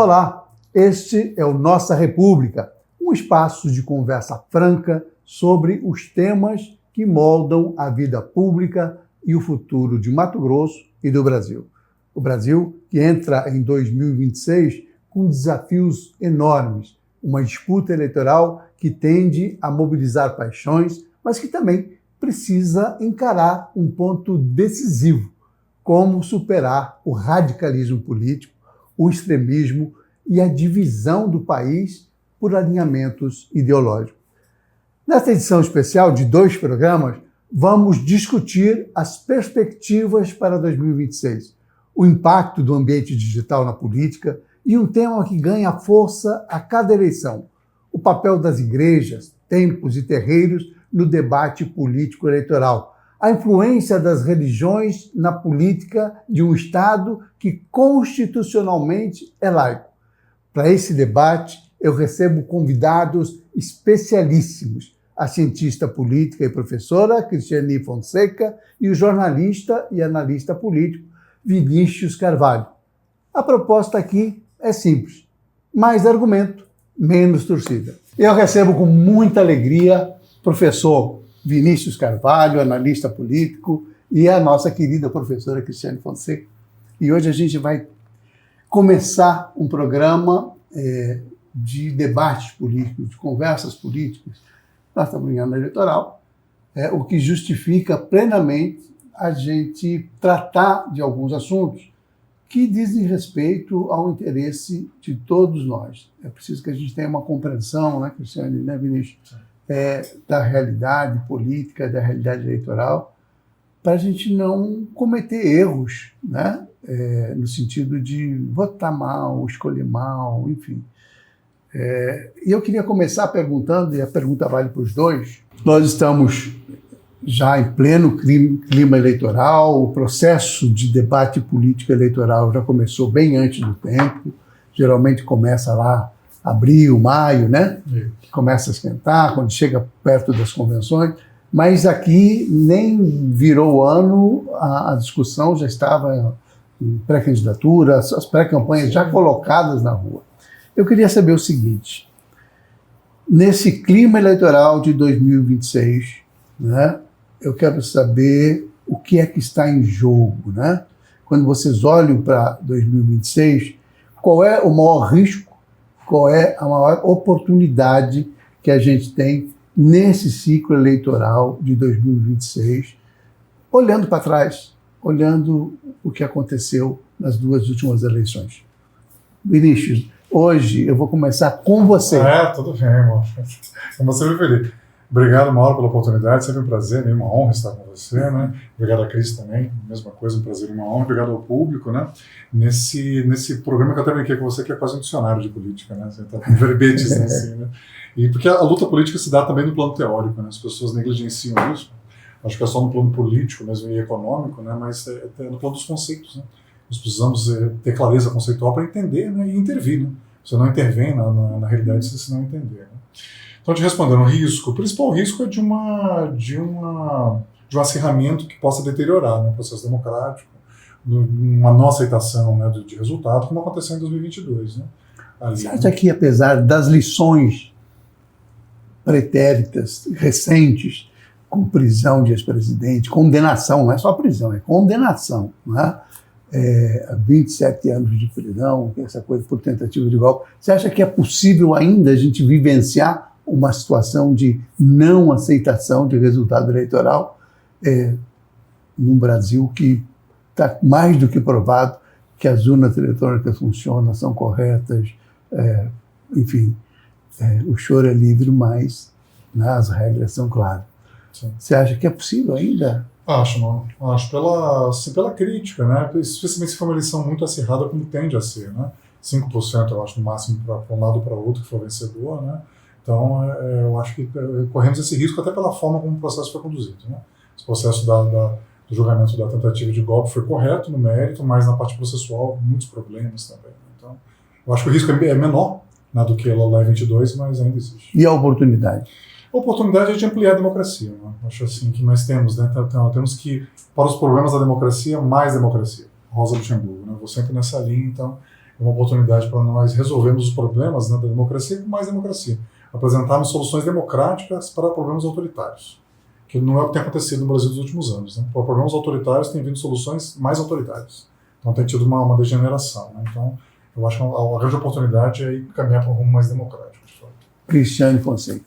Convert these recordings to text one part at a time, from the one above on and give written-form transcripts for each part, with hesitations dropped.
Olá, este é o Nossa República, um espaço de conversa franca sobre os temas que moldam a vida pública e o futuro de Mato Grosso e do Brasil. O Brasil que entra em 2026 com desafios enormes, uma disputa eleitoral que tende a mobilizar paixões, mas que também precisa encarar um ponto decisivo: como superar o radicalismo político, o extremismo e a divisão do país por alinhamentos ideológicos. Nesta edição especial de 2 programas, vamos discutir as perspectivas para 2026, o impacto do ambiente digital na política e um tema que ganha força a cada eleição: o papel das igrejas, templos e terreiros no debate político eleitoral, a influência das religiões na política de um Estado que constitucionalmente é laico. Para esse debate, eu recebo convidados especialíssimos: a cientista política e professora Cristiane Fonseca e o jornalista e analista político Vinícius Carvalho. A proposta aqui é simples: mais argumento, menos torcida. Eu recebo com muita alegria o professor Vinícius Carvalho, analista político, e a nossa querida professora Cristiane Fonseca. E hoje a gente vai começar um programa de debates políticos, de conversas políticas. Nós estamos em ano eleitoral, o que justifica plenamente a gente tratar de alguns assuntos que dizem respeito ao interesse de todos nós. É preciso que a gente tenha uma compreensão, né, Cristiane, né, Vinícius, da realidade política, da realidade eleitoral, para a gente não cometer erros, né, no sentido de votar mal, escolher mal, enfim. E eu queria começar perguntando, e a pergunta vale para os dois. Nós estamos já em pleno clima eleitoral, o processo de debate político eleitoral já começou bem antes do tempo, geralmente começa lá abril, maio, né? Começa a esquentar, quando chega perto das convenções, mas aqui nem virou o ano, a discussão já estava em pré-candidatura, as pré-campanhas já colocadas na rua. Eu queria saber o seguinte: nesse clima eleitoral de 2026, né, eu quero saber o que é que está em jogo, né? Quando vocês olham para 2026, qual é o maior risco, qual é a maior oportunidade que a gente tem nesse ciclo eleitoral de 2026, olhando para trás, olhando o que aconteceu nas 2 últimas eleições? Vinícius, hoje eu vou começar com você. Tudo bem, irmão. Como você preferir. Obrigado, Mauro, pela oportunidade. Sempre um prazer, né? Uma honra estar com você, né? Obrigado a Cris também. Mesma coisa, um prazer e uma honra. Obrigado ao público, né? Nesse programa que eu até brinquei com você, que é quase um dicionário de política, né? Você está com verbetes assim, né? E porque a luta política se dá também no plano teórico, né? As pessoas negligenciam isso. Acho que é só no plano político mesmo e econômico, né? Mas é no plano dos conceitos, né? Nós precisamos ter clareza conceitual para entender, né? E intervir, né? Você não intervém na realidade se não entender, né? Então, te respondendo, o principal risco é de um acirramento que possa deteriorar, né, o processo democrático, uma não aceitação, né, de resultado, como aconteceu em 2022. Né, ali, você acha que, apesar das lições pretéritas, recentes, com prisão de ex-presidente, condenação, não é só prisão, é condenação, né? 27 anos de prisão, essa coisa por tentativa de golpe, você acha que é possível ainda a gente vivenciar uma situação de não aceitação de resultado eleitoral num Brasil que está mais do que provado que as urnas eletrônicas funcionam, são corretas, enfim, o choro é livre, mas, né, as regras são claras. Sim. Você acha que é possível ainda? Acho, não. Acho pela crítica, né? Especialmente se for uma eleição muito acirrada, como tende a ser, né? 5%, eu acho, no máximo, para um lado ou para outro, que for vencedor, né? Então, eu acho que corremos esse risco até pela forma como o processo foi conduzido, né? Esse processo do julgamento da tentativa de golpe foi correto no mérito, mas na parte processual, muitos problemas também. Então, eu acho que o risco é menor, né, do que lá em 22, mas ainda existe. E a oportunidade? A oportunidade é de ampliar a democracia. Né? Acho assim que nós temos, né? Temos que, para os problemas da democracia, mais democracia. Rosa Luxemburgo, né? Vou sempre nessa linha, então é uma oportunidade para nós resolvermos os problemas, né, da democracia com mais democracia. Apresentarmos soluções democráticas para problemas autoritários, que não é o que tem acontecido no Brasil nos últimos anos. Né? Para problemas autoritários tem vindo soluções mais autoritárias. Então tem tido uma degeneração. Né? Então eu acho que a grande oportunidade é ir caminhar para um rumo mais democrático. De fato. Cristiane Fonseca.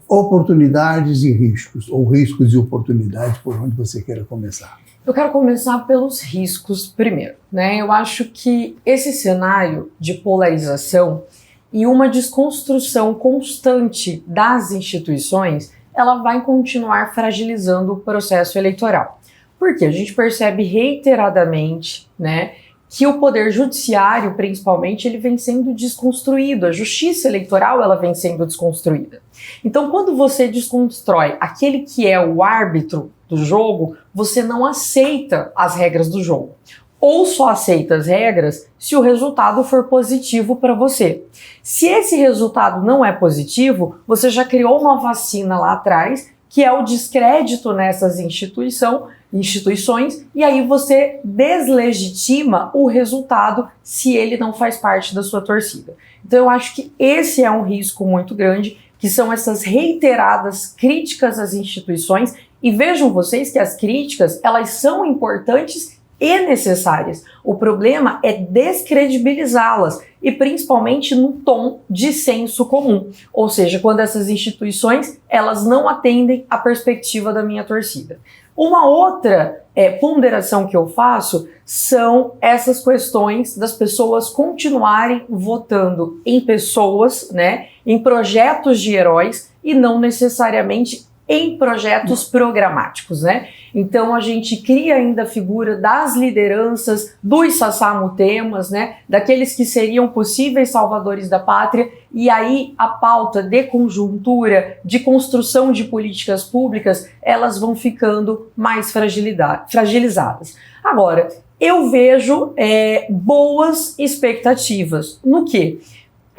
Oportunidades e riscos, ou riscos e oportunidades, por onde você queira começar. Eu quero começar pelos riscos primeiro, né? Eu acho que esse cenário de polarização e uma desconstrução constante das instituições, ela vai continuar fragilizando o processo eleitoral. Porque a gente percebe reiteradamente, né, que o poder judiciário, principalmente, ele vem sendo desconstruído, a justiça eleitoral ela vem sendo desconstruída. Então, quando você desconstrói aquele que é o árbitro do jogo, você não aceita as regras do jogo. Ou só aceita as regras se o resultado for positivo para você. Se esse resultado não é positivo, você já criou uma vacina lá atrás, que é o descrédito nessas instituições, e aí você deslegitima o resultado se ele não faz parte da sua torcida. Então eu acho que esse é um risco muito grande, que são essas reiteradas críticas às instituições, e vejam vocês que as críticas, elas são importantes e necessárias. O problema é descredibilizá-las, e principalmente num tom de senso comum, ou seja, quando essas instituições elas não atendem à perspectiva da minha torcida. Uma outra ponderação que eu faço são essas questões das pessoas continuarem votando em pessoas, né, em projetos de heróis e não necessariamente em projetos programáticos, né? Então a gente cria ainda a figura das lideranças, dos sassamutemas, né? Daqueles que seriam possíveis salvadores da pátria, e aí a pauta de conjuntura, de construção de políticas públicas, elas vão ficando mais fragilizadas. Agora, eu vejo boas expectativas. No quê?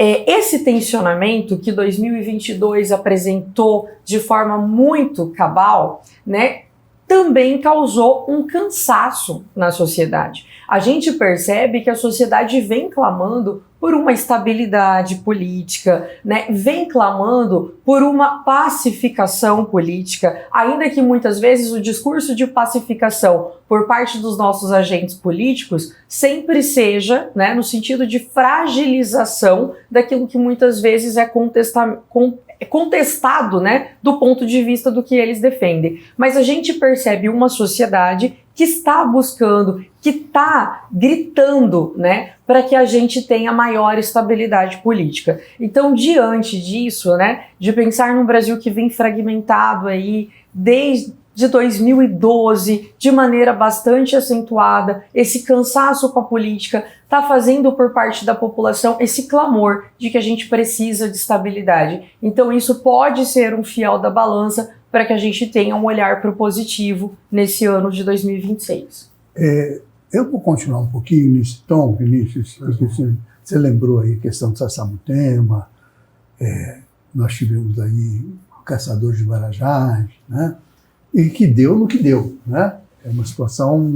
Esse tensionamento que 2022 apresentou de forma muito cabal, né, também causou um cansaço na sociedade. A gente percebe que a sociedade vem clamando por uma estabilidade política, né? Vem clamando por uma pacificação política, ainda que muitas vezes o discurso de pacificação por parte dos nossos agentes políticos sempre seja, né, no sentido de fragilização daquilo que muitas vezes é contestado, né, do ponto de vista do que eles defendem. Mas a gente percebe uma sociedade que está buscando, que está gritando, né, para que a gente tenha maior estabilidade política. Então, diante disso, né, de pensar num Brasil que vem fragmentado aí desde 2012, de maneira bastante acentuada, esse cansaço com a política está fazendo por parte da população esse clamor de que a gente precisa de estabilidade. Então isso pode ser um fiel da balança para que a gente tenha um olhar para o positivo nesse ano de 2026. Eu vou continuar um pouquinho nesse tom, Vinícius, porque você lembrou aí a questão do Sassamutema, nós tivemos aí o Caçador de Marajás, né? E que deu no que deu, né? É uma situação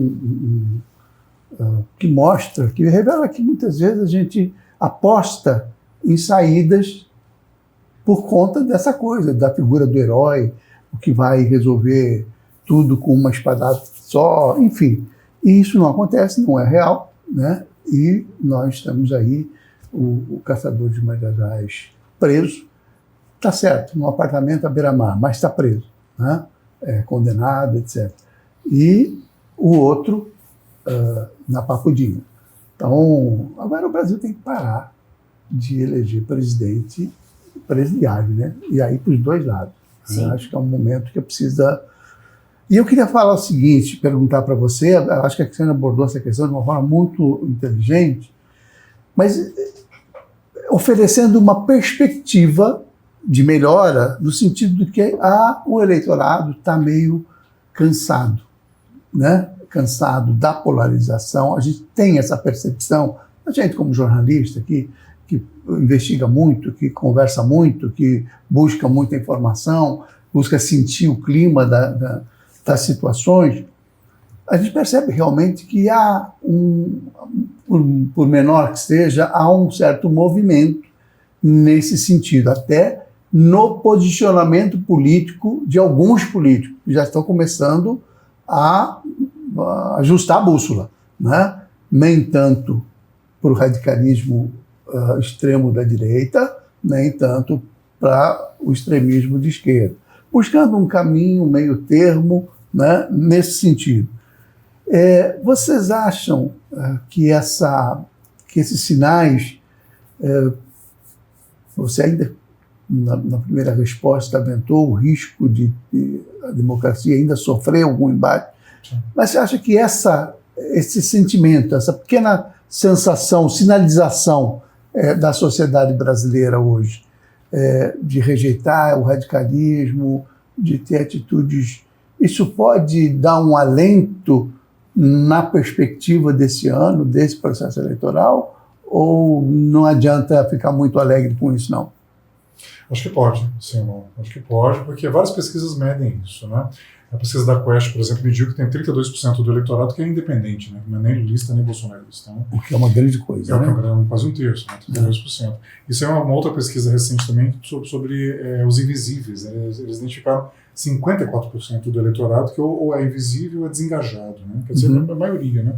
que mostra, que revela que muitas vezes a gente aposta em saídas por conta dessa coisa, da figura do herói, o que vai resolver tudo com uma espadada só, enfim. E isso não acontece, não é real, né? E nós estamos aí, o Caçador de Marajás preso, está certo, num apartamento à beira-mar, mas está preso, né? Condenado, etc. E o outro na Papudinha. Então, agora o Brasil tem que parar de eleger presidente presidiário, né? E aí para os dois lados. Acho que é um momento que precisa... E eu queria falar o seguinte, perguntar para você, acho que a Cristiane abordou essa questão de uma forma muito inteligente, mas oferecendo uma perspectiva de melhora, no sentido de que o eleitorado está meio cansado, né? Cansado da polarização. A gente tem essa percepção, a gente como jornalista que investiga muito, que conversa muito, que busca muita informação, busca sentir o clima das situações, a gente percebe realmente que há por menor que seja, há um certo movimento nesse sentido, até no posicionamento político de alguns políticos, que já estão começando a ajustar a bússola, né? Nem tanto para o radicalismo extremo da direita, nem tanto para o extremismo de esquerda, buscando um caminho meio termo, né, nesse sentido. Vocês acham que esses sinais, você ainda, na primeira resposta, aventou o risco de a democracia ainda sofrer algum embate, mas você acha que esse sentimento, essa pequena sensação, sinalização da sociedade brasileira hoje, de rejeitar o radicalismo, de ter atitudes, isso pode dar um alento na perspectiva desse ano, desse processo eleitoral, ou não adianta ficar muito alegre com isso, não? Acho que pode, Simão. Acho que pode, porque várias pesquisas medem isso, né? A pesquisa da Quest, por exemplo, mediu que tem 32% do eleitorado que é independente, né? Não é nem lulista nem bolsonarista. Né? O que é uma grande coisa, né? Quase um terço, né? 32%. Isso é uma outra pesquisa recente também sobre os invisíveis. Eles identificaram 54% do eleitorado que ou é invisível ou é desengajado, né? Quer dizer, a maioria, né?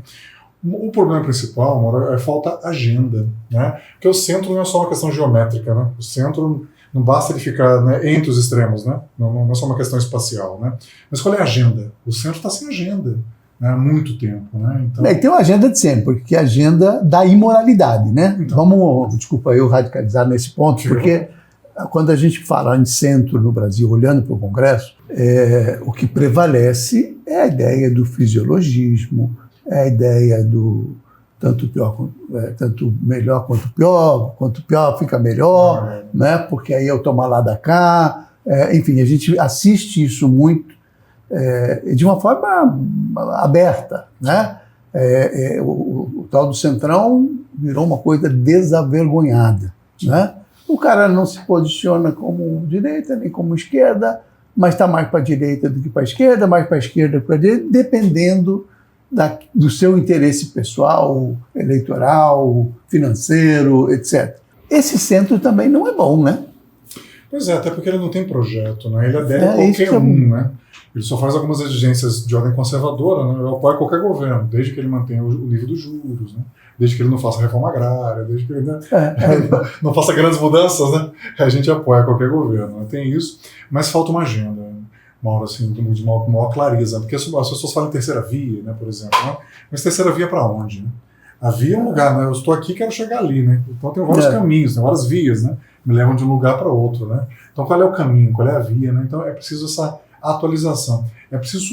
O problema principal, Mauro, é falta agenda, né? Porque o centro não é só uma questão geométrica, né? O centro não basta ele ficar, né, entre os extremos, né? Não é só uma questão espacial, né? Mas qual é a agenda? O centro está sem agenda, né, há muito tempo, né? Então... tem uma agenda de sempre, porque é a agenda da imoralidade, né? Então... Vamos, desculpa eu radicalizar nesse ponto, porque quando a gente fala em centro no Brasil, olhando para o Congresso, o que prevalece é a ideia do fisiologismo, é a ideia do tanto melhor quanto pior fica melhor, né? Porque aí eu tomo lá da cá, enfim, a gente assiste isso muito de uma forma aberta, né? O tal do centrão virou uma coisa desavergonhada, né? O cara não se posiciona como direita nem como esquerda, mas está mais para a direita do que para a esquerda, mais para a esquerda do que para a direita, dependendo do seu interesse pessoal, eleitoral, financeiro, etc. Esse centro também não é bom, né? Pois é, até porque ele não tem projeto, né? Ele adere a qualquer um, né? Ele só faz algumas exigências de ordem conservadora, né? Ele apoia qualquer governo, desde que ele mantenha o nível dos juros, né? Desde que ele não faça reforma agrária, desde que ele não faça grandes mudanças, né? A gente apoia qualquer governo, né? Tem isso, mas falta uma agenda, Mauro, assim, de maior clareza, porque as pessoas falam em terceira via, né, por exemplo, né? Mas terceira via para onde, né? A via é um lugar, né? Eu estou aqui, quero chegar ali, né? Então tem vários caminhos, tem várias vias, né? Me levam de um lugar para outro, né? Então qual é o caminho, qual é a via, né? Então é preciso essa atualização, é preciso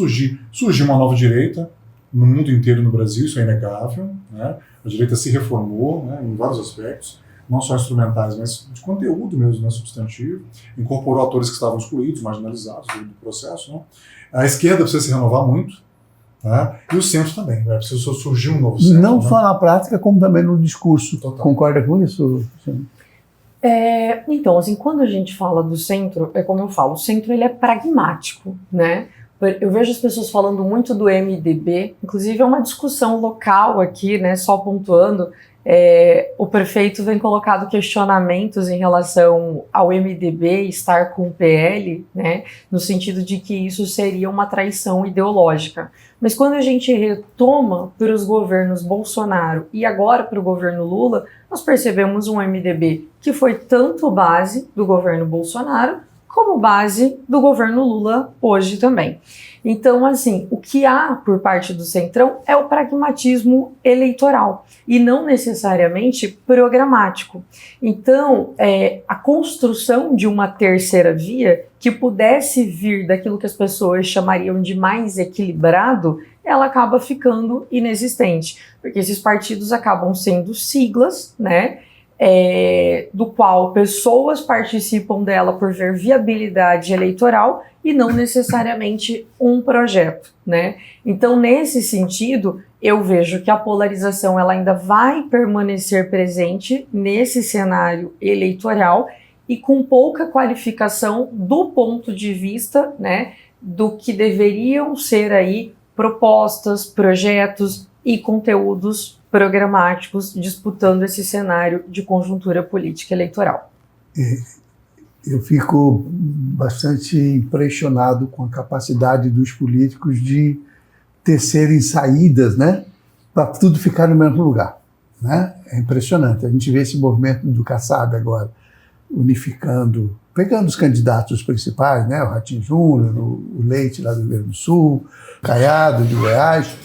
surgir uma nova direita no mundo inteiro, no Brasil, isso é inegável, né? A direita se reformou, né, em vários aspectos, não só instrumentais, mas de conteúdo mesmo, né, substantivo, incorporou atores que estavam excluídos, marginalizados do processo, né? A esquerda precisa se renovar muito, né? E o centro também, é preciso surgir um novo centro. Não só na prática, como também no discurso. Total. Concorda com isso? Então, assim, quando a gente fala do centro, é como eu falo, o centro ele é pragmático, né? Eu vejo as pessoas falando muito do MDB, inclusive é uma discussão local aqui, né, só pontuando, o prefeito vem colocado questionamentos em relação ao MDB estar com o PL, né, no sentido de que isso seria uma traição ideológica. Mas quando a gente retoma para os governos Bolsonaro e agora para o governo Lula, nós percebemos um MDB que foi tanto base do governo Bolsonaro como base do governo Lula hoje também. Então, assim, o que há por parte do Centrão é o pragmatismo eleitoral e não necessariamente programático. Então, a construção de uma terceira via que pudesse vir daquilo que as pessoas chamariam de mais equilibrado, ela acaba ficando inexistente, porque esses partidos acabam sendo siglas, né? Do qual pessoas participam dela por ver viabilidade eleitoral e não necessariamente um projeto, né? Então, nesse sentido, eu vejo que a polarização ela ainda vai permanecer presente nesse cenário eleitoral e com pouca qualificação do ponto de vista, né, do que deveriam ser aí propostas, projetos e conteúdos programáticos disputando esse cenário de conjuntura política eleitoral. Eu fico bastante impressionado com a capacidade dos políticos de tecerem saídas, né, para tudo ficar no mesmo lugar, né? É impressionante. A gente vê esse movimento do Kassab agora, unificando, pegando os candidatos principais, né, o Ratinho Júnior, o Leite lá do Rio Grande do Sul, o Caiado de Goiás,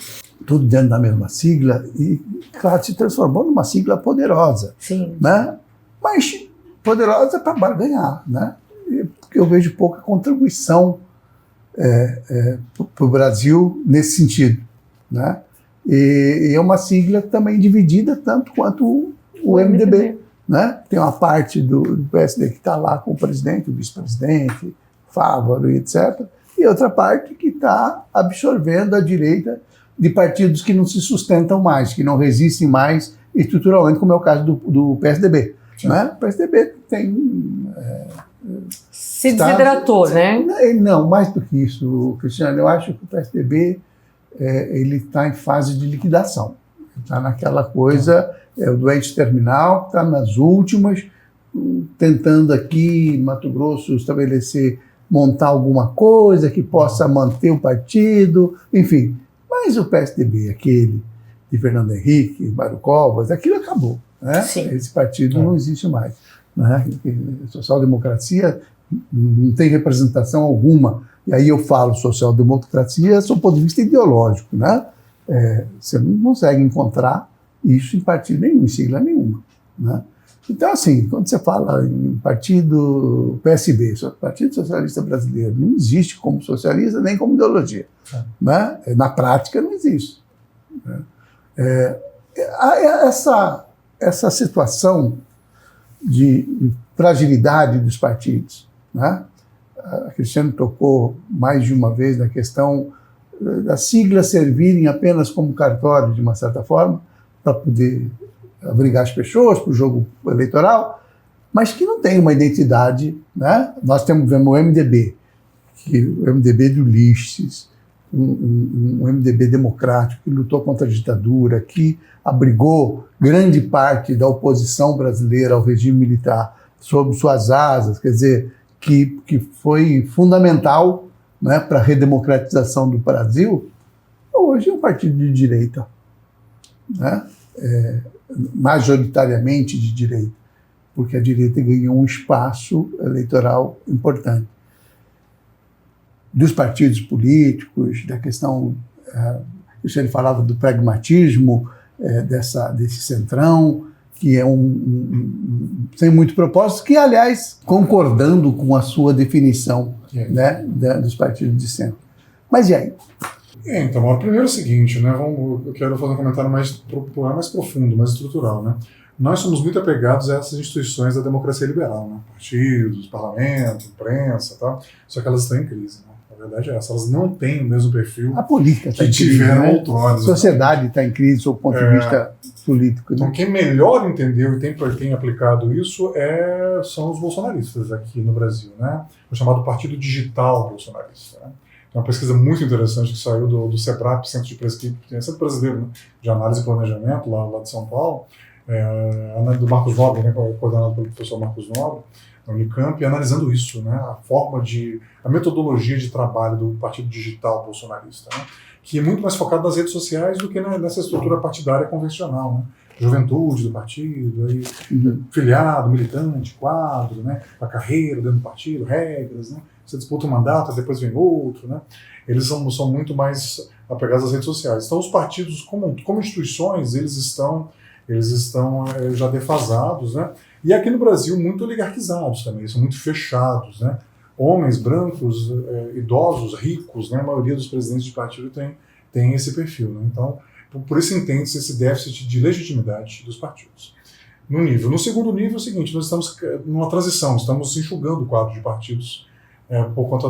tudo dentro da mesma sigla, e, claro, se transformou numa sigla poderosa. Sim. Né? Mas poderosa para barganhar, né? Porque eu vejo pouca contribuição para o Brasil nesse sentido, né? E é uma sigla também dividida tanto quanto o MDB, né? Tem uma parte do PSD que está lá com o presidente, o vice-presidente, Fávaro e etc., e outra parte que está absorvendo a direita de partidos que não se sustentam mais, que não resistem mais estruturalmente, como é o caso do PSDB. Né? O PSDB tem... se desidratou, né? Não, mais do que isso, Cristiano. Eu acho que o PSDB ele está em fase de liquidação. Está naquela coisa, o doente terminal, está nas últimas, tentando aqui, em Mato Grosso, montar alguma coisa que possa manter o partido, enfim. Mas o PSDB, aquele de Fernando Henrique, Mário Covas, aquilo acabou. Né? Esse partido não existe mais. Né? A social-democracia não tem representação alguma. E aí eu falo social-democracia do ponto de vista ideológico. Né? Você não consegue encontrar isso em partido nenhum, em sigla nenhuma. Né? Então, assim, quando você fala em partido PSB, Partido Socialista Brasileiro, não existe como socialista nem como ideologia. Né? Na prática, não existe. Né? Essa situação de fragilidade dos partidos, né? A Cristiane tocou mais de uma vez na questão das siglas servirem apenas como cartório, de uma certa forma, para poder abrigar as pessoas para o jogo eleitoral, mas que não tem uma identidade. Né? Nós vemos o MDB, o MDB do Ulisses, um MDB democrático que lutou contra a ditadura, que abrigou grande parte da oposição brasileira ao regime militar sob suas asas, quer dizer, que foi fundamental, né, para a redemocratização do Brasil. Hoje é um partido de direita, né? Majoritariamente de direita, porque a direita ganhou um espaço eleitoral importante. Dos partidos políticos, da questão, ele falava do pragmatismo, desse centrão, que é sem muito propósito, que, aliás, concordando com a sua definição, né, dos partidos de centro. Mas e aí? Então, Mauro, primeiro é o seguinte, né, eu quero fazer um comentário mais profundo, mais estrutural. Né? Nós somos muito apegados a essas instituições da democracia liberal, né? Partidos, parlamento, imprensa, tá? Só que elas estão em crise. Né? A verdade é essa, elas não têm o mesmo perfil a política que tiveram outrora. A sociedade está em crise do ponto de vista político. Né? Então, quem melhor entendeu e tem aplicado isso são os bolsonaristas aqui no Brasil, né? O chamado Partido Digital Bolsonarista. Né? Uma pesquisa muito interessante que saiu do CEBRAP, Centro de Pesquisa, Centro Brasileiro, né, de Análise e Planejamento, lá de São Paulo, do Marcos Nobre, né, coordenado pelo professor Marcos Nobre, da Unicamp, analisando isso, né, a metodologia de trabalho do Partido Digital Bolsonarista, né, que é muito mais focado nas redes sociais do que nessa estrutura partidária convencional, né? Juventude do partido, aí, filiado, militante, quadro, né, a carreira dentro do partido, regras, né? Você disputa um mandato, depois vem outro, né? Eles são muito mais apegados às redes sociais. Então, os partidos, como instituições, eles estão já defasados, né? E aqui no Brasil, muito oligarquizados também, são muito fechados, né? Homens brancos, idosos, ricos, né? A maioria dos presidentes de partido tem esse perfil, né? Então, por isso entende-se esse déficit de legitimidade dos partidos. No segundo nível é o seguinte, nós estamos numa transição, estamos enxugando o quadro de partidos por conta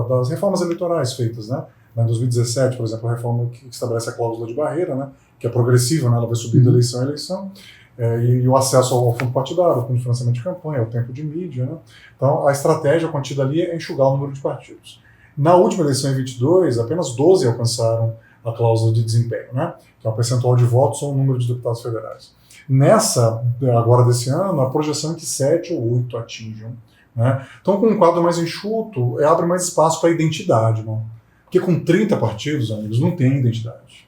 das reformas eleitorais feitas, né? Em 2017, por exemplo, a reforma que estabelece a cláusula de barreira, né? Que é progressiva, né? Ela vai subindo eleição a eleição, e o acesso ao fundo partidário, ao fundo de financiamento de campanha, ao tempo de mídia, né? Então, a estratégia contida ali é enxugar o número de partidos. Na última eleição em 22, apenas 12 alcançaram a cláusula de desempenho, né? Que é o percentual de votos ou o número de deputados federais. Nessa, agora desse ano, a projeção é que 7 ou 8 atinjam. Né? Então, com um quadro mais enxuto, abre mais espaço para a identidade. Não? Porque com 30 partidos, amigos, não tem identidade.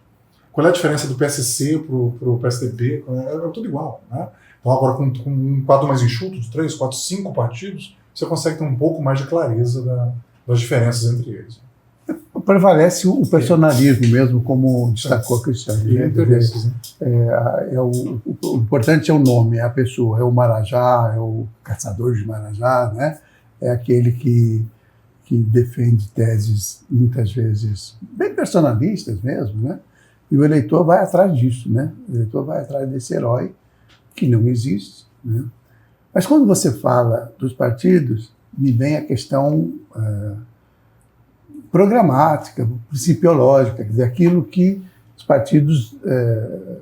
Qual é a diferença do PSC para o PSDB? É tudo igual. Né? Então, agora, com um quadro mais enxuto, de 3, 4, 5 partidos, você consegue ter um pouco mais de clareza das diferenças entre eles. Prevalece o personalismo mesmo, como destacou a Cristiane. Né? O importante é o nome, é a pessoa, é o Marajá, é o caçador de Marajá, né? É aquele que defende teses, muitas vezes, bem personalistas mesmo, né? E o eleitor vai atrás disso, né? O eleitor vai atrás desse herói que não existe, né? Mas quando você fala dos partidos, me vem a questão programática, principiológica, quer dizer, aquilo que os partidos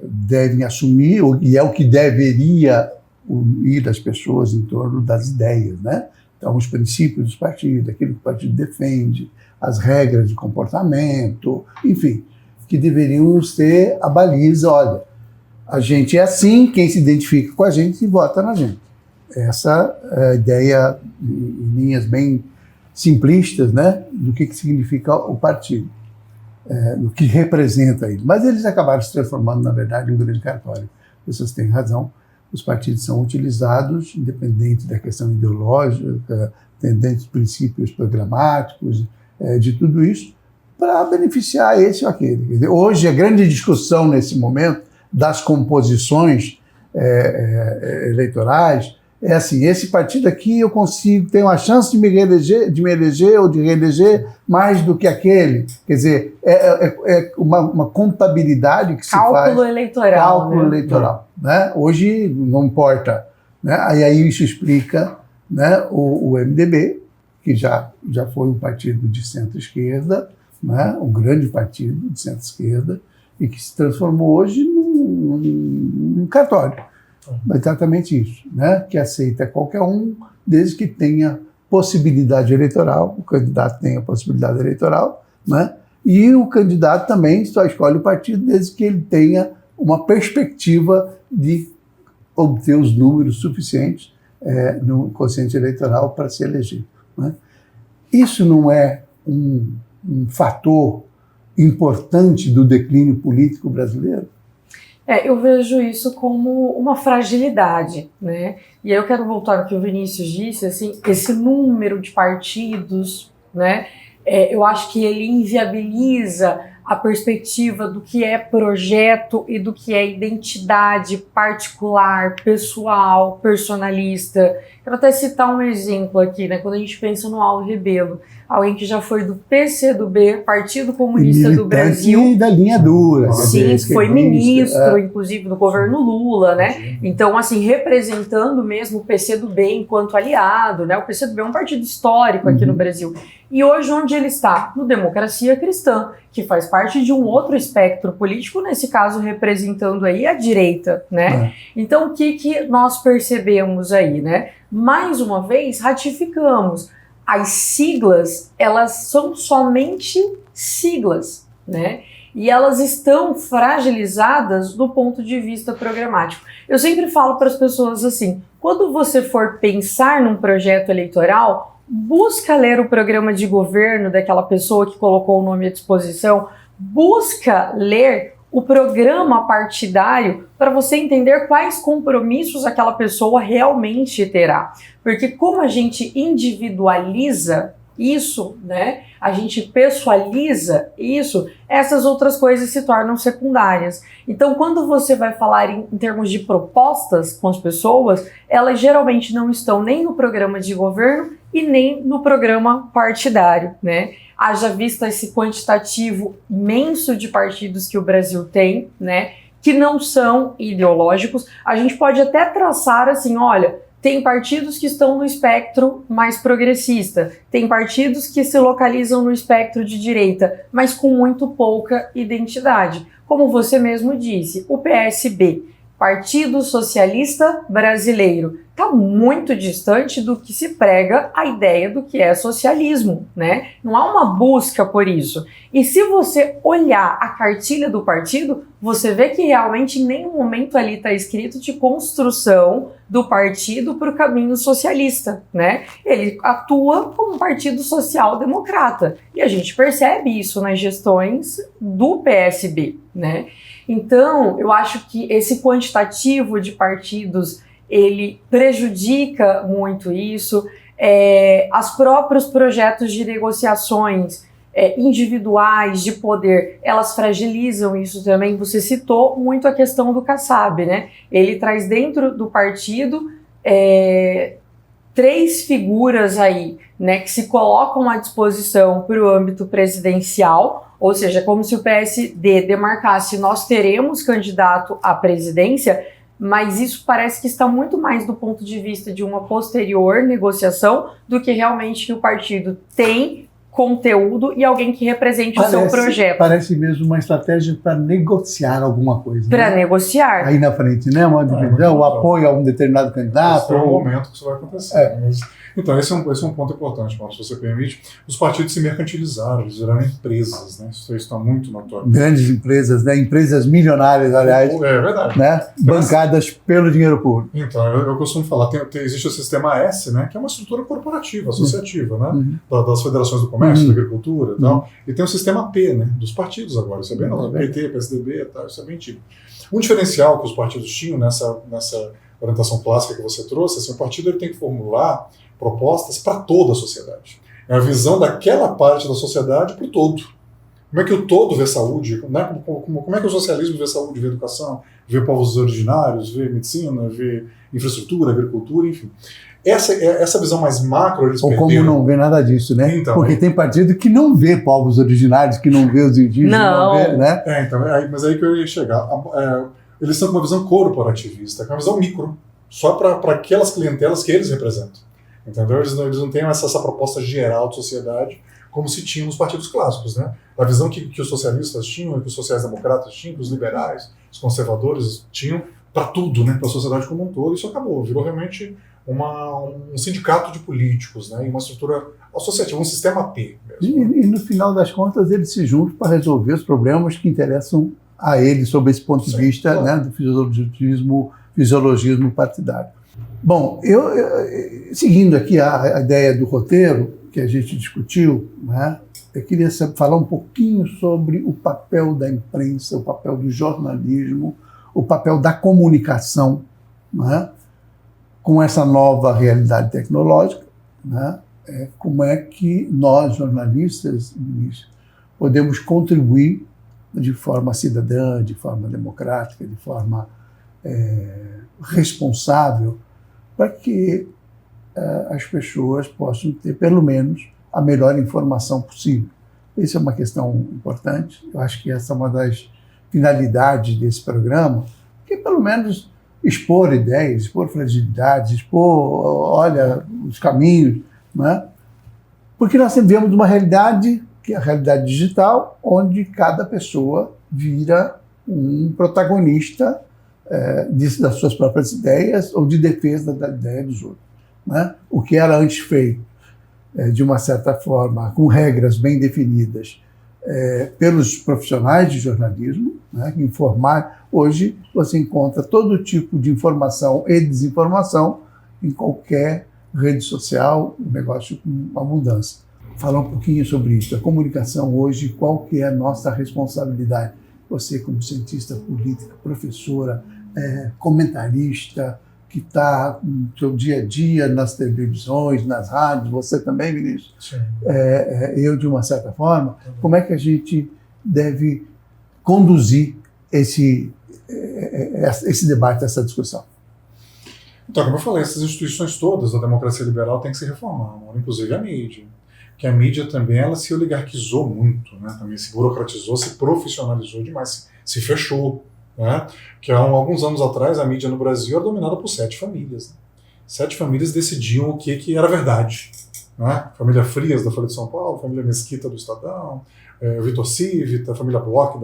devem assumir, e é o que deveria unir as pessoas em torno das ideias, né? Então, os princípios dos partidos, aquilo que o partido defende, as regras de comportamento, enfim, que deveriam ser a baliza, olha, a gente é assim, quem se identifica com a gente vota na gente. Essa é a ideia, em linhas bem simplistas, né, do que significa o partido, do que representa ele. Mas eles acabaram se transformando, na verdade, em um grande cartório. Vocês têm razão, os partidos são utilizados, independente da questão ideológica, independente dos princípios programáticos, de tudo isso, para beneficiar esse ou aquele. Quer dizer, hoje, a grande discussão nesse momento das composições eleitorais é assim, esse partido aqui eu consigo, tenho a chance de me eleger ou de reeleger mais do que aquele. Quer dizer, é uma contabilidade que se faz. Cálculo eleitoral. Cálculo eleitoral. Né? Hoje não importa. Né? Aí isso explica, né, o MDB, que já foi um partido de centro-esquerda, né, um grande partido de centro-esquerda, e que se transformou hoje num cartório. Exatamente isso, né? Que aceita qualquer um, desde que tenha possibilidade eleitoral, o candidato tenha possibilidade eleitoral, né? E o candidato também só escolhe o partido desde que ele tenha uma perspectiva de obter os números suficientes no quociente eleitoral para se eleger. Né? Isso não é um fator importante do declínio político brasileiro? Eu vejo isso como uma fragilidade, né? E aí eu quero voltar ao que o Vinícius disse, assim, esse número de partidos, né? Eu acho que ele inviabiliza a perspectiva do que é projeto e do que é identidade particular, pessoal, personalista. Quero até citar um exemplo aqui, né? Quando a gente pensa no Auro Rebelo, alguém que já foi do PCdoB, Partido Comunista do Brasil. E da linha dura. Sim, foi ministro, inclusive, do governo Lula, né? Então, assim, representando mesmo o PCdoB enquanto aliado, né? O PCdoB é um partido histórico aqui no Brasil. E hoje, onde ele está? No Democracia Cristã, que faz parte de um outro espectro político, nesse caso representando aí a direita, né? Então, o que nós percebemos aí, né? Mais uma vez, ratificamos. As siglas, elas são somente siglas, né? E elas estão fragilizadas do ponto de vista programático. Eu sempre falo para as pessoas assim, quando você for pensar num projeto eleitoral, busca ler o programa de governo daquela pessoa que colocou o nome à disposição, busca ler o programa partidário para você entender quais compromissos aquela pessoa realmente terá. Porque como a gente individualiza isso, né, a gente pessoaliza isso, essas outras coisas se tornam secundárias. Então, quando você vai falar em termos de propostas com as pessoas, elas geralmente não estão nem no programa de governo e nem no programa partidário, né? Haja vista esse quantitativo imenso de partidos que o Brasil tem, né, que não são ideológicos, a gente pode até traçar assim, olha, tem partidos que estão no espectro mais progressista, tem partidos que se localizam no espectro de direita, mas com muito pouca identidade. Como você mesmo disse, o PSB, Partido Socialista Brasileiro, está muito distante do que se prega a ideia do que é socialismo, né? Não há uma busca por isso. E se você olhar a cartilha do partido, você vê que realmente em nenhum momento ali está escrito de construção do partido para o caminho socialista, né? Ele atua como um partido social-democrata. E a gente percebe isso nas gestões do PSB, né? Então, eu acho que esse quantitativo de partidos, ele prejudica muito isso. Os próprios projetos de negociações individuais de poder, elas fragilizam isso também. Você citou muito a questão do Kassab, né? Ele traz dentro do partido 3 figuras aí, né, que se colocam à disposição para o âmbito presidencial, ou seja, como se o PSD demarcasse, nós teremos candidato à presidência, mas isso parece que está muito mais do ponto de vista de uma posterior negociação do que realmente que o partido tem conteúdo e alguém que represente o seu projeto. Parece mesmo uma estratégia para negociar alguma coisa. Para negociar. Aí na frente, né? Uma divisão, o apoio a um determinado candidato. Esse é o momento que isso vai acontecer. Mas, então, esse é um ponto importante, Paulo, se você permite. Os partidos se mercantilizaram, eles viraram empresas, né? Isso está muito notório. Grandes empresas, né? Empresas milionárias, aliás. É verdade. Né? Bancadas pelo dinheiro público. Então, eu costumo falar, existe o sistema S, né? Que é uma estrutura corporativa, associativa, né? Das federações do comércio, da agricultura e tal. E tem o sistema P, né? Dos partidos agora. Isso é bem novo. PT, PSDB e tal, isso é bem típico. Um diferencial que os partidos tinham nessa orientação clássica que você trouxe, assim, o partido ele tem que formular propostas para toda a sociedade. É a visão daquela parte da sociedade para o todo. Como é que o todo vê saúde? Né? Como é que o socialismo vê saúde, vê educação, vê povos originários, vê medicina, vê infraestrutura, agricultura, enfim. Essa visão mais macro eles perderam. Ou como não vê nada disso, né? Então, porque tem partido que não vê povos originários, que não vê os indígenas, não vê, né? Mas aí que eu ia chegar. Eles estão com uma visão corporativista, com uma visão micro, só para aquelas clientelas que eles representam. Entendeu? Eles não têm essa proposta geral de sociedade como se tinha nos partidos clássicos, né? A visão que os socialistas tinham, que os sociais-democratas tinham, que os liberais, os conservadores tinham para tudo, né? Para a sociedade como um todo. Isso acabou, virou realmente um sindicato de políticos, né? E uma estrutura associativa, um sistema P mesmo. E no final das contas eles se juntam para resolver os problemas que interessam a eles sob esse ponto de vista, claro, né, do fisiologismo partidário. Bom, seguindo aqui a ideia do roteiro que a gente discutiu, né, eu queria falar um pouquinho sobre o papel da imprensa, o papel do jornalismo, o papel da comunicação, né, com essa nova realidade tecnológica, né, como é que nós, jornalistas, podemos contribuir de forma cidadã, de forma democrática, de forma responsável, para que as pessoas possam ter, pelo menos, a melhor informação possível. Isso é uma questão importante. Eu acho que essa é uma das finalidades desse programa, que é, pelo menos, expor ideias, expor fragilidades, expor, os caminhos, né? Porque nós vivemos uma realidade, que é a realidade digital, onde cada pessoa vira um protagonista das suas próprias ideias ou de defesa da ideia dos outros, né? O que era antes feito, de uma certa forma, com regras bem definidas pelos profissionais de jornalismo, né, que informar. Hoje você encontra todo tipo de informação e desinformação em qualquer rede social, um negócio com abundância. Falar um pouquinho sobre isso, a comunicação hoje, qual que é a nossa responsabilidade? Você como cientista política, professora, comentarista, que está no seu dia a dia nas televisões, nas rádios, você também, Vinícius, eu de uma certa forma, como é que a gente deve conduzir esse debate, essa discussão? Então, como eu falei, essas instituições todas da democracia liberal têm que se reformar, inclusive a mídia. Que a mídia também ela se oligarquizou muito, né? Também se burocratizou, se profissionalizou demais, se fechou. Né? Que há alguns anos atrás a mídia no Brasil era dominada por 7 famílias. Né? 7 famílias decidiam o que era verdade. Né? Família Frias, da Folha de São Paulo, família Mesquita, do Estadão, Vitor Civita, família Bloch,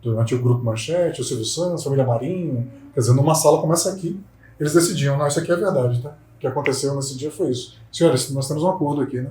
do antigo Grupo Manchete, o Silvio Santos, família Marinho. Quer dizer, numa sala começa aqui, eles decidiam, não, isso aqui é verdade, tá? O que aconteceu nesse dia foi isso. Senhores, nós temos um acordo aqui, né?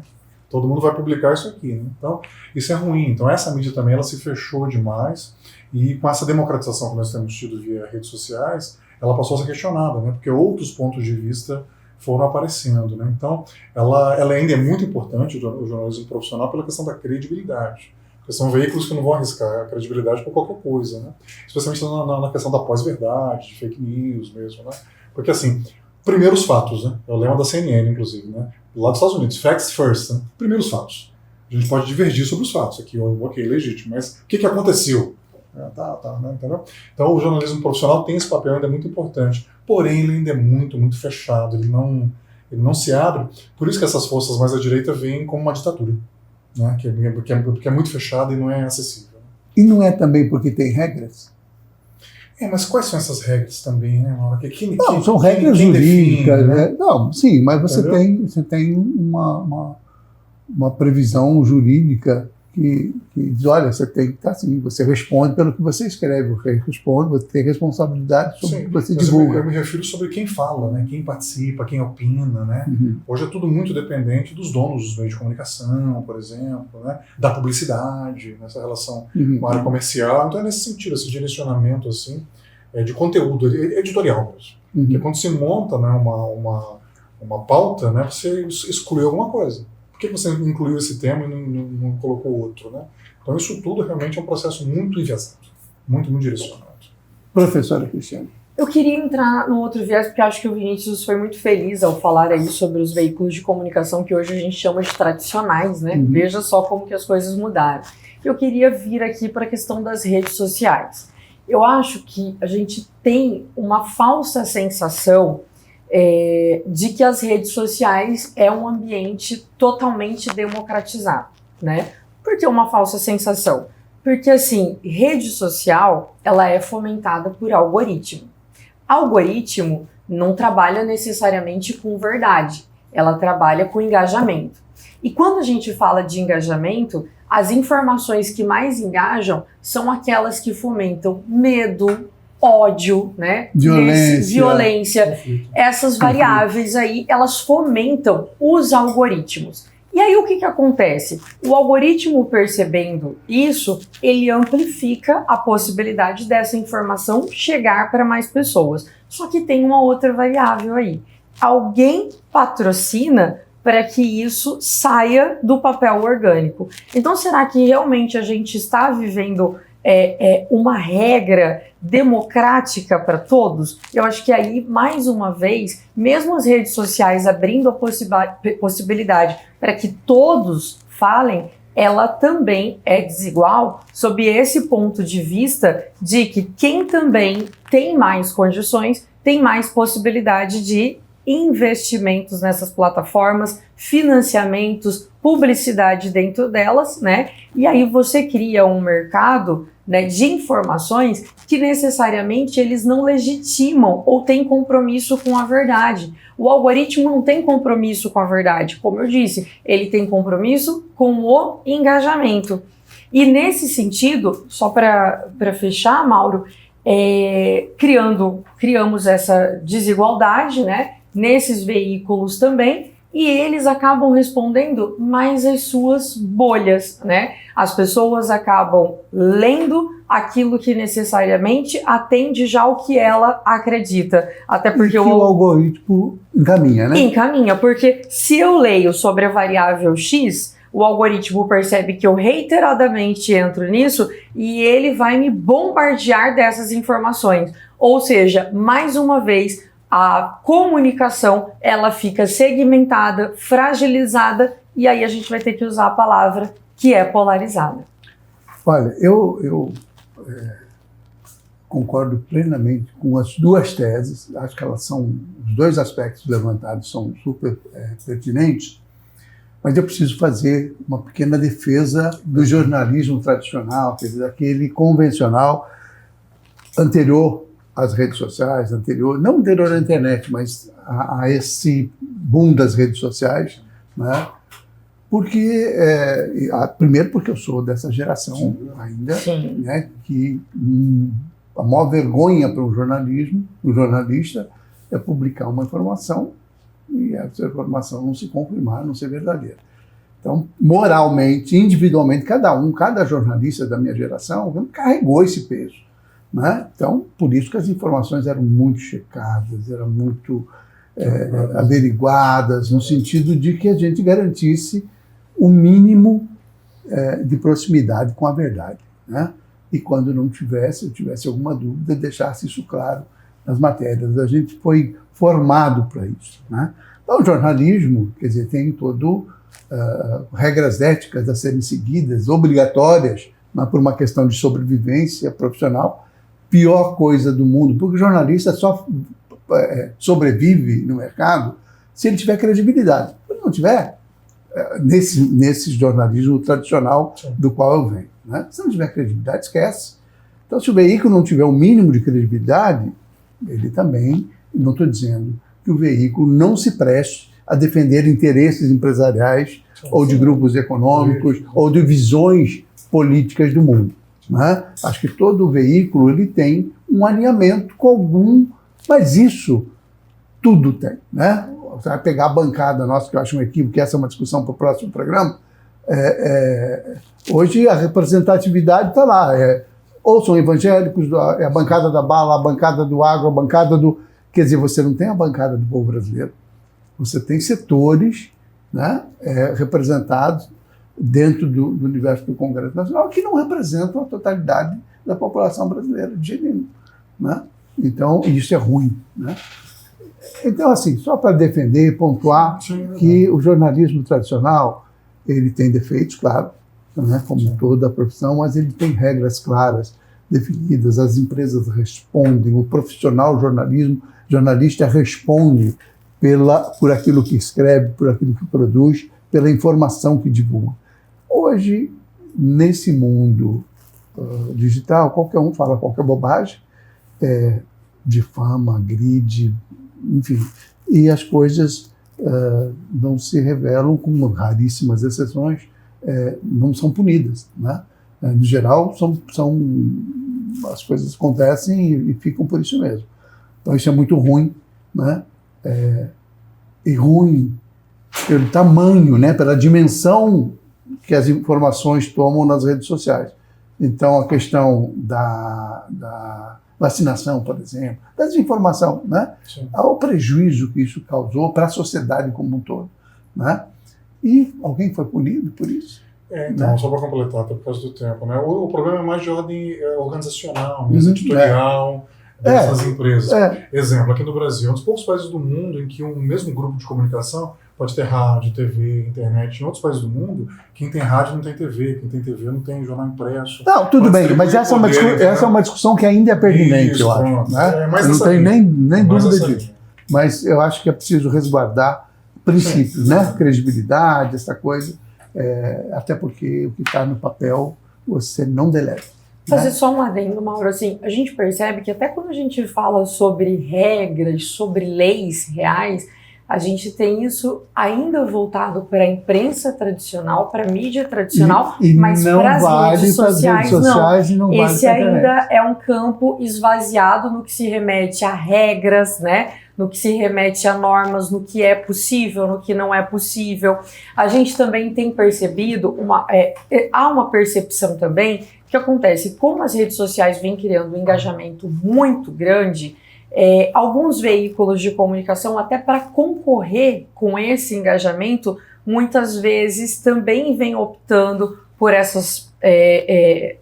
Todo mundo vai publicar isso aqui, né? Então, isso é ruim. Então, essa mídia também, ela se fechou demais, e com essa democratização que nós temos tido via redes sociais, ela passou a ser questionada, né? Porque outros pontos de vista foram aparecendo, né? Então, ela ainda é muito importante, o jornalismo profissional, pela questão da credibilidade. Porque são veículos que não vão arriscar a credibilidade por qualquer coisa, né? Especialmente na questão da pós-verdade, de fake news mesmo, né? Porque, assim, primeiros fatos, né? É o lema da CNN, inclusive, né? Lá dos Estados Unidos, facts first, né? Primeiros fatos. A gente pode divergir sobre os fatos aqui, ok, legítimo, mas o que aconteceu? Né? Entendeu? Então, o jornalismo profissional tem esse papel ainda muito importante, porém ele ainda é muito, muito fechado, ele não se abre, por isso que essas forças mais à direita veem como uma ditadura, né? que é muito fechado e não é acessível. E não é também porque tem regras? Mas quais são essas regras também, né, Mauro? Não, são regras jurídicas, define, né? Não, sim, mas você tem uma previsão jurídica que diz, olha, você tem que estar assim, você responde pelo que você escreve, você tem responsabilidade sobre o que você divulga. Eu me refiro sobre quem fala, né? Quem participa, quem opina, né? Hoje é tudo muito dependente dos donos dos meios de comunicação, por exemplo, né? Da publicidade, nessa relação com a área comercial. Então é nesse sentido, esse direcionamento assim, de conteúdo editorial mesmo. Porque quando se monta, né, uma pauta, né, você exclui alguma coisa. Por que você incluiu esse tema e não colocou outro, né? Então isso tudo realmente é um processo muito enviesado, muito, muito direcionado. Professora Cristiane. Eu queria entrar no outro viés, porque acho que o Vinícius foi muito feliz ao falar aí sobre os veículos de comunicação que hoje a gente chama de tradicionais, né? Veja só como que as coisas mudaram. Eu queria vir aqui para a questão das redes sociais. Eu acho que a gente tem uma falsa sensação de que as redes sociais é um ambiente totalmente democratizado, né? Por que uma falsa sensação? Porque, assim, rede social, ela é fomentada por algoritmo. Algoritmo não trabalha necessariamente com verdade, ela trabalha com engajamento. E quando a gente fala de engajamento, as informações que mais engajam são aquelas que fomentam medo, ódio, né? Violência. Essas variáveis aí, elas fomentam os algoritmos. E aí o que acontece? O algoritmo, percebendo isso, ele amplifica a possibilidade dessa informação chegar para mais pessoas. Só que tem uma outra variável aí. Alguém patrocina para que isso saia do papel orgânico. Então, será que realmente a gente está vivendo uma regra democrática para todos? Eu acho que aí, mais uma vez, mesmo as redes sociais abrindo a possibilidade para que todos falem, ela também é desigual sob esse ponto de vista de que quem também tem mais condições tem mais possibilidade de investimentos nessas plataformas, financiamentos, publicidade dentro delas, né? E aí você cria um mercado, né, de informações que necessariamente eles não legitimam ou têm compromisso com a verdade. O algoritmo não tem compromisso com a verdade, como eu disse, ele tem compromisso com o engajamento. E nesse sentido, só para fechar, Mauro, criamos essa desigualdade, né, nesses veículos também, e eles acabam respondendo mais às suas bolhas, né? As pessoas acabam lendo aquilo que necessariamente atende já ao que ela acredita. Até porque o algoritmo encaminha, né? Encaminha, porque se eu leio sobre a variável X, o algoritmo percebe que eu reiteradamente entro nisso e ele vai me bombardear dessas informações. Ou seja, mais uma vez, a comunicação, ela fica segmentada, fragilizada, e aí a gente vai ter que usar a palavra que é polarizada. Olha, eu concordo plenamente com as duas teses, acho que elas são, os dois aspectos levantados são super pertinentes, mas eu preciso fazer uma pequena defesa do jornalismo tradicional, quer dizer, aquele convencional anterior às redes sociais, não anterior à internet, mas a esse boom das redes sociais, né? Porque, primeiro porque eu sou dessa geração ainda, né, que a maior vergonha para um jornalista é publicar uma informação e essa informação não se confirmar, não ser verdadeira. Então, moralmente, individualmente, cada jornalista da minha geração carregou esse peso, né? Então, por isso que as informações eram muito checadas, eram muito averiguadas, no sentido de que a gente garantisse o mínimo de proximidade com a verdade, né? E quando não tivesse, eu tivesse alguma dúvida, deixasse isso claro nas matérias. A gente foi formado para isso, né? Então, o jornalismo, quer dizer, tem todo regras éticas a serem seguidas, obrigatórias, mas por uma questão de sobrevivência profissional, pior coisa do mundo, porque o jornalista só sobrevive no mercado se ele tiver credibilidade. Se ele não tiver, nesse jornalismo tradicional do qual eu venho, né? Se não tiver credibilidade, esquece. Então, se o veículo não tiver o mínimo de credibilidade, ele também, não estou dizendo que o veículo não se preste a defender interesses empresariais ou de grupos econômicos ou de visões políticas do mundo, né? Acho que todo veículo ele tem um alinhamento com algum, mas isso tudo tem, né? Você vai pegar a bancada nossa, que eu acho um equívoco, que essa é uma discussão para o próximo programa. Hoje a representatividade está lá. Ou são evangélicos, a bancada da bala, a bancada do agro, a bancada do... Quer dizer, você não tem a bancada do povo brasileiro. Você tem setores, né, representados dentro do universo do Congresso Nacional que não representam a totalidade da população brasileira, de jeito nenhum, né? Então, isso é ruim, né? Então, assim, só para defender, pontuar que o jornalismo tradicional, ele tem defeitos, claro, né, como toda a profissão, mas ele tem regras claras, definidas, as empresas respondem, o profissional jornalista responde por aquilo que escreve, por aquilo que produz, pela informação que divulga. Hoje, nesse mundo digital, qualquer um fala qualquer bobagem, difama, agride, enfim, e as coisas não se revelam, com raríssimas exceções, não são punidas, né? No geral, as coisas acontecem e ficam por isso mesmo. Então isso é muito ruim, né? E ruim pelo tamanho, né? Pela dimensão que as informações tomam nas redes sociais. Então a questão da vacinação, por exemplo, da desinformação, né? Ao prejuízo que isso causou para a sociedade como um todo, né? E alguém foi punido por isso? Então, né? Só para completar, até por causa do tempo, né? O problema é mais de ordem organizacional, mesmo editorial, dessas empresas. Exemplo, aqui no Brasil, é um dos poucos países do mundo em que um mesmo grupo de comunicação pode ter rádio, TV, internet. Em outros países do mundo, quem tem rádio não tem TV, quem tem TV não tem jornal impresso. Não, tudo bem, mas essa é uma discussão que ainda é pertinente, isso, eu acho. Né? Eu não tenho nem dúvida disso. Mas eu acho que é preciso resguardar princípios, né? Credibilidade, essa coisa. Até porque o que está no papel você não deleta. Fazer só um adendo, Mauro, assim, a gente percebe que até quando a gente fala sobre regras, sobre leis reais, a gente tem isso ainda voltado para a imprensa tradicional, para a mídia tradicional, mas para as redes sociais, não. Esse ainda é um campo esvaziado no que se remete a regras, né? No que se remete a normas, no que é possível, no que não é possível. A gente também tem percebido, há uma percepção também que acontece, como as redes sociais vêm criando um engajamento muito grande, alguns veículos de comunicação, até para concorrer com esse engajamento, muitas vezes também vêm optando por essas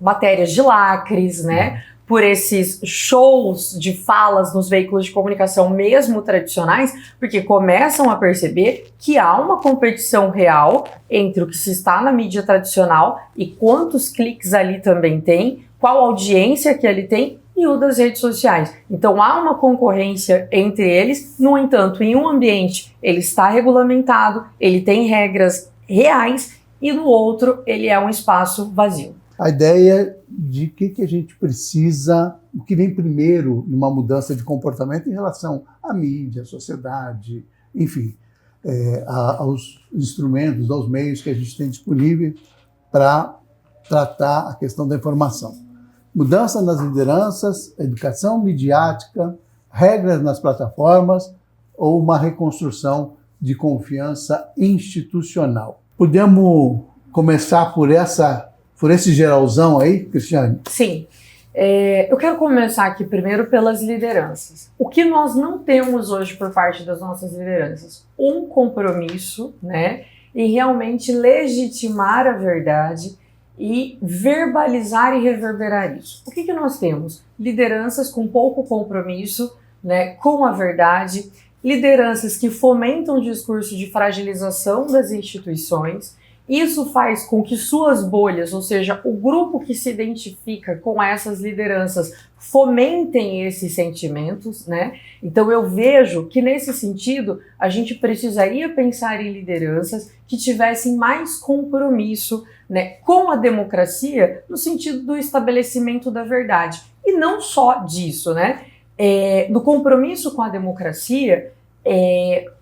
matérias de lacres, né? Por esses shows de falas nos veículos de comunicação, mesmo tradicionais, porque começam a perceber que há uma competição real entre o que se está na mídia tradicional e quantos cliques ali também tem, qual audiência que ele tem e o das redes sociais. Então há uma concorrência entre eles, no entanto, em um ambiente ele está regulamentado, ele tem regras reais e no outro ele é um espaço vazio. A ideia de que a gente precisa, o que vem primeiro numa mudança de comportamento em relação à mídia, à sociedade, enfim, aos instrumentos, aos meios que a gente tem disponível para tratar a questão da informação. Mudança nas lideranças, educação midiática, regras nas plataformas ou uma reconstrução de confiança institucional. Podemos começar por esse geralzão aí, Cristiane? Sim. Eu quero começar aqui primeiro pelas lideranças. O que nós não temos hoje por parte das nossas lideranças? Um compromisso, né, em realmente legitimar a verdade e verbalizar e reverberar isso. O que nós temos? Lideranças com pouco compromisso, né, com a verdade, lideranças que fomentam o discurso de fragilização das instituições. Isso faz com que suas bolhas, ou seja, o grupo que se identifica com essas lideranças, fomentem esses sentimentos, né? Então eu vejo que nesse sentido a gente precisaria pensar em lideranças que tivessem mais compromisso, né, com a democracia no sentido do estabelecimento da verdade. E não só disso, né? Do compromisso com a democracia,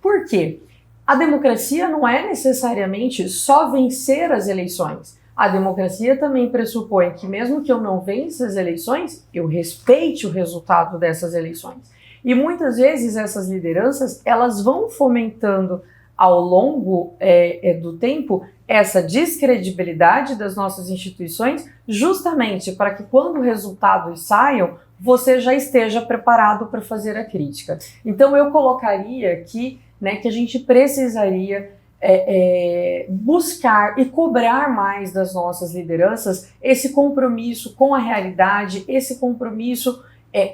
por quê? A democracia não é necessariamente só vencer as eleições. A democracia também pressupõe que mesmo que eu não vença as eleições, eu respeite o resultado dessas eleições. E muitas vezes essas lideranças, elas vão fomentando ao longo do tempo essa descredibilidade das nossas instituições, justamente para que quando resultados saiam, você já esteja preparado para fazer a crítica. Então eu colocaria aqui, né, que a gente precisaria buscar e cobrar mais das nossas lideranças esse compromisso com a realidade, esse compromisso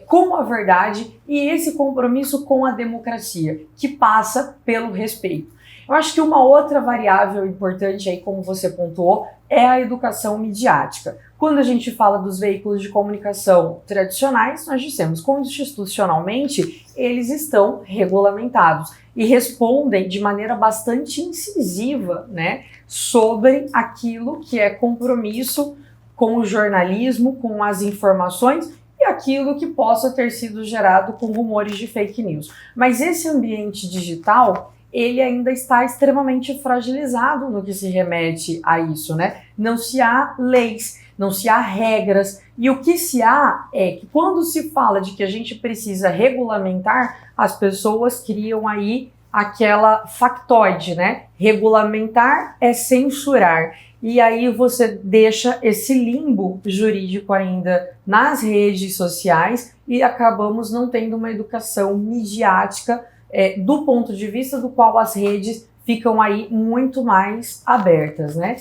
com a verdade e esse compromisso com a democracia, que passa pelo respeito. Eu acho que uma outra variável importante aí, como você pontuou, é a educação midiática. Quando a gente fala dos veículos de comunicação tradicionais, nós dissemos constitucionalmente eles estão regulamentados e respondem de maneira bastante incisiva, né, sobre aquilo que é compromisso com o jornalismo, com as informações e aquilo que possa ter sido gerado com rumores de fake news. Mas esse ambiente digital, ele ainda está extremamente fragilizado no que se remete a isso, né? Não se há leis, não se há regras, e o que se há é que quando se fala de que a gente precisa regulamentar, as pessoas criam aí aquela factoide, né? Regulamentar é censurar. E aí você deixa esse limbo jurídico ainda nas redes sociais e acabamos não tendo uma educação midiática do ponto de vista do qual as redes ficam aí muito mais abertas, né?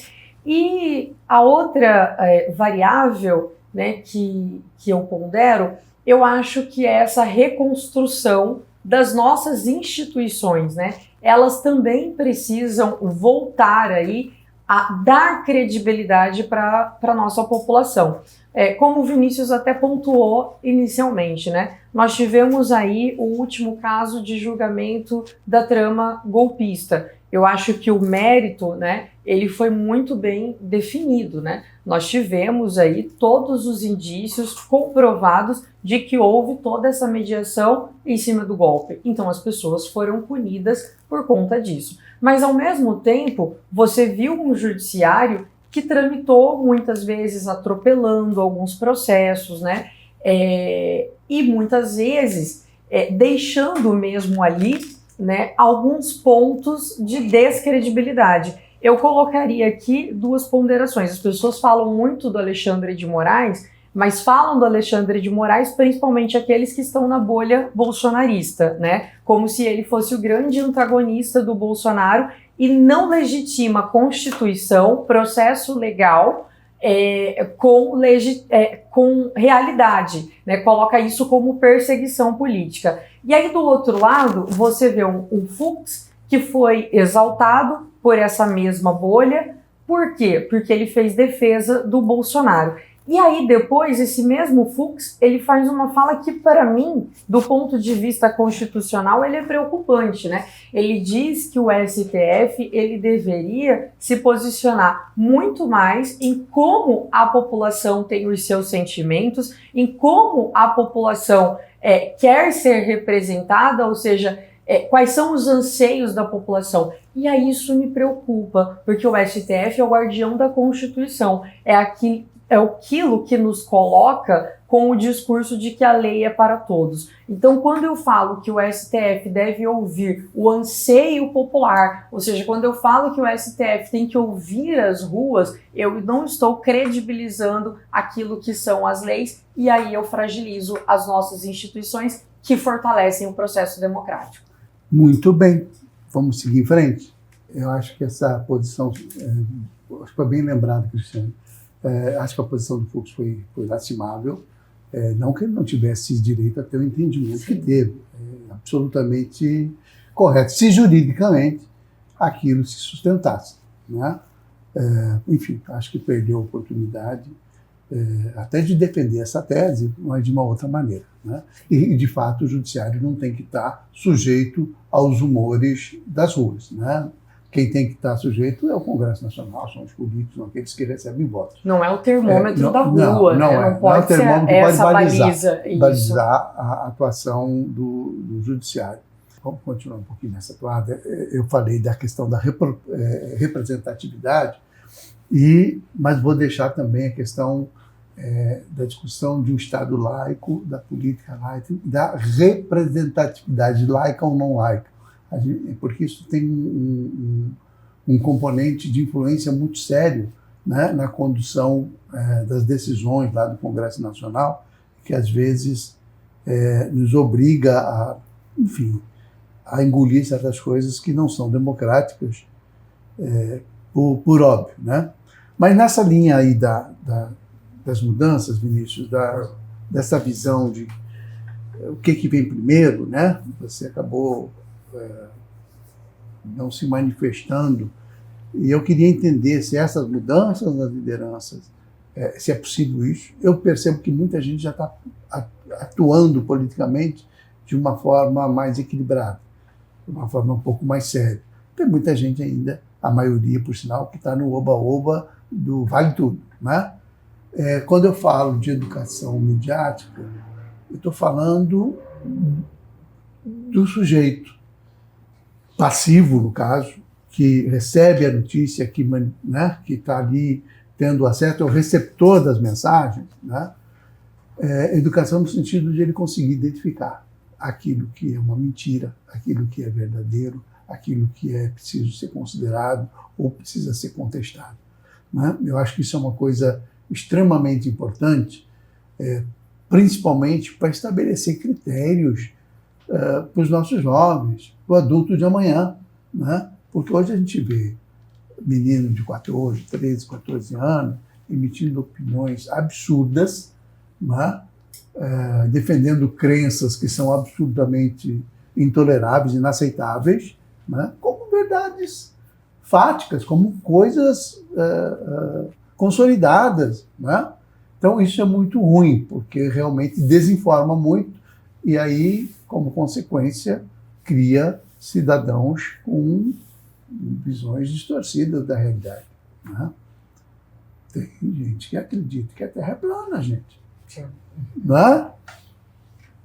E a outra variável, né, que eu pondero, eu acho que é essa reconstrução das nossas instituições, né? Elas também precisam voltar aí a dar credibilidade para a nossa população. Como o Vinícius até pontuou inicialmente, né? Nós tivemos aí o último caso de julgamento da trama golpista. Eu acho que o mérito, né, ele foi muito bem definido, né? Nós tivemos aí todos os indícios comprovados de que houve toda essa mediação em cima do golpe. Então as pessoas foram punidas por conta disso. Mas ao mesmo tempo, você viu um judiciário que tramitou muitas vezes atropelando alguns processos, né? E muitas vezes deixando mesmo ali, né, alguns pontos de descredibilidade. Eu colocaria aqui duas ponderações. As pessoas falam muito do Alexandre de Moraes, mas falam do Alexandre de Moraes principalmente aqueles que estão na bolha bolsonarista, né? Como se ele fosse o grande antagonista do Bolsonaro e não legitima a Constituição, processo legal, com realidade, né? Coloca isso como perseguição política. E aí, do outro lado, você vê um Fux que foi exaltado por essa mesma bolha. Por quê? Porque ele fez defesa do Bolsonaro. E aí, depois, esse mesmo Fux, ele faz uma fala que, para mim, do ponto de vista constitucional, ele é preocupante, né? Ele diz que o STF, ele deveria se posicionar muito mais em como a população tem os seus sentimentos, em como a população quer ser representada, ou seja, quais são os anseios da população. E aí isso me preocupa, porque o STF é o guardião da Constituição, é aquilo que nos coloca com o discurso de que a lei é para todos. Então, quando eu falo que o STF deve ouvir o anseio popular, ou seja, quando eu falo que o STF tem que ouvir as ruas, eu não estou credibilizando aquilo que são as leis, e aí eu fragilizo as nossas instituições que fortalecem o processo democrático. Muito bem, vamos seguir em frente. Eu acho que essa posição, acho que foi bem lembrado, Cristiano, acho que a posição do Fux foi lastimável, não que ele não tivesse direito a ter o entendimento que teve, absolutamente correto, se juridicamente aquilo se sustentasse, né? Enfim, acho que perdeu a oportunidade até de defender essa tese, mas de uma outra maneira, né? E, de fato, o judiciário não tem que estar sujeito aos humores das ruas, né? Quem tem que estar sujeito é o Congresso Nacional, são os políticos, são aqueles que recebem votos. Não é o termômetro da rua, não pode ser essa balizar a atuação do judiciário. Vamos continuar um pouquinho nessa toada. Eu falei da questão da representatividade, mas vou deixar também a questão da discussão de um Estado laico, da política laica, da representatividade laica ou não laica. Porque isso tem um componente de influência muito sério, né, na condução das decisões lá do Congresso Nacional, que às vezes nos obriga a engolir certas coisas que não são democráticas, por óbvio, né? Mas nessa linha aí das mudanças, Vinícius, dessa visão de o que vem primeiro, né? Você acabou não se manifestando, e eu queria entender se essas mudanças nas lideranças, se é possível isso. Eu percebo que muita gente já está atuando politicamente de uma forma mais equilibrada, de uma forma um pouco mais séria. Tem muita gente ainda, a maioria, por sinal, que está no oba-oba do vale tudo, né? Quando eu falo de educação midiática, eu estou falando do sujeito passivo, no caso, que recebe a notícia, que está ali tendo acesso ao receptor das mensagens, né? Educação no sentido de ele conseguir identificar aquilo que é uma mentira, aquilo que é verdadeiro, aquilo que é preciso ser considerado ou precisa ser contestado, né? Eu acho que isso é uma coisa extremamente importante, principalmente para estabelecer critérios para os nossos jovens, para o adulto de amanhã, né? Porque hoje a gente vê menino de 14, 13, 14 anos emitindo opiniões absurdas, né? Defendendo crenças que são absurdamente intoleráveis, inaceitáveis, né? Como verdades fáticas, como coisas consolidadas, né? Então isso é muito ruim, porque realmente desinforma muito e aí, como consequência, cria cidadãos com visões distorcidas da realidade, né? Tem gente que acredita que a Terra é plana, gente. Sim. Não é?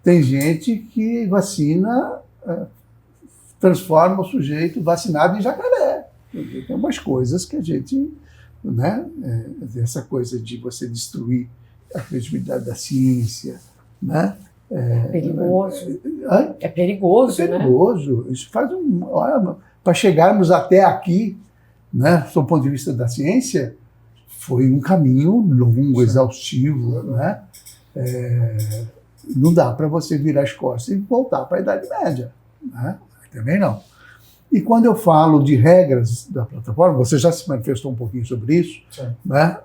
Tem gente que vacina, transforma o sujeito vacinado em jacaré. Tem umas coisas que a gente, né? Essa coisa de você destruir a credibilidade da ciência, né? Perigoso. É perigoso, né? É perigoso. Isso faz para chegarmos até aqui, né, do ponto de vista da ciência, foi um caminho longo, exaustivo, né? Não dá para você virar as costas e voltar para a Idade Média, né? Também não. E quando eu falo de regras da plataforma, você já se manifestou um pouquinho sobre isso, né?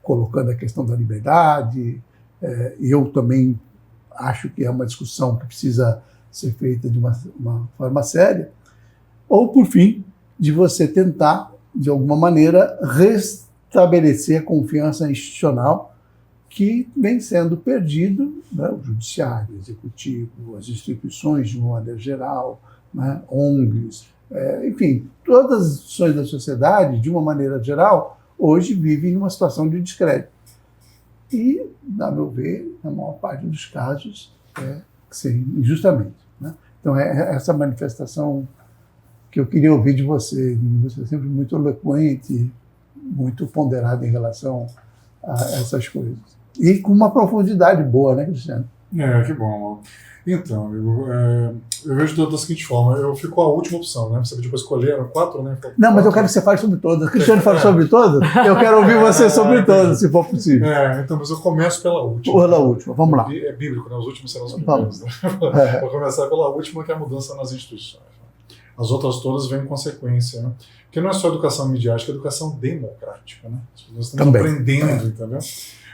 Colocando a questão da liberdade, eu também acho que é uma discussão que precisa ser feita de uma forma séria, ou, por fim, de você tentar, de alguma maneira, restabelecer a confiança institucional que vem sendo perdido, né? O judiciário, o executivo, as instituições de uma maneira geral, né? ONGs, enfim, todas as instituições da sociedade, de uma maneira geral, hoje vivem numa situação de descrédito. E, a meu ver, na maior parte dos casos, injustamente, né? Então, essa manifestação que eu queria ouvir de você. Você é sempre muito eloquente, muito ponderado em relação essas coisas. E com uma profundidade boa, né, Cristiano? Que bom. Então, amigo, eu vejo da seguinte forma, eu fico a última opção, né? Você pediu para escolher, 4, né? Não, mas eu quero que você fale sobre todas. O Cristiano fala sobre todas, eu quero ouvir você sobre todas, se for possível. Então, mas eu começo pela última. Pela última, vamos lá. É bíblico, né? Os últimos serão os primeiros. Né? Vou começar pela última, que é a mudança nas instituições. As outras todas vêm em consequência, né? Porque não é só educação midiática, é educação democrática, né? As pessoas estão aprendendo, entendeu?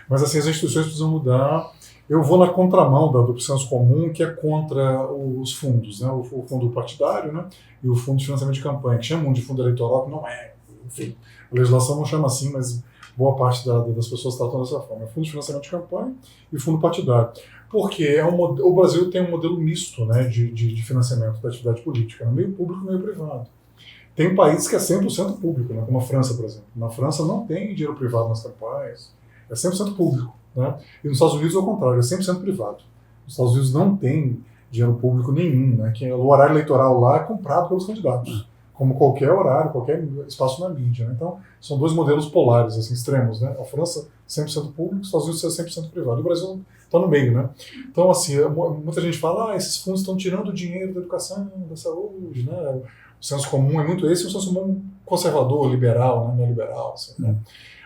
Mas assim, as instituições precisam mudar. Eu vou na contramão do senso comum, que é contra os fundos, né? O fundo partidário, né? E o fundo de financiamento de campanha, que chamam de fundo eleitoral, que não é. Enfim, a legislação não chama assim, mas boa parte das pessoas tratam dessa forma. É fundo de financiamento de campanha e fundo partidário. Porque o Brasil tem um modelo misto, né, de financiamento da atividade política, meio público e meio privado. Tem países que é 100% público, né, como a França, por exemplo. Na França não tem dinheiro privado nas campanhas, é 100% público. Né? E nos Estados Unidos é o contrário, é 100% privado. Nos Estados Unidos não tem dinheiro público nenhum, né? Que o horário eleitoral lá é comprado pelos candidatos, como qualquer horário, qualquer espaço na mídia. Né? Então, são dois modelos polares, assim, extremos. Né? A França 100% público, os Estados Unidos é 100% privado. E o Brasil está no meio. Né? Então, assim, muita gente fala, esses fundos estão tirando dinheiro da educação, da saúde. Né? O senso comum é muito esse, o senso comum conservador, liberal, né? Neoliberal. Assim, né?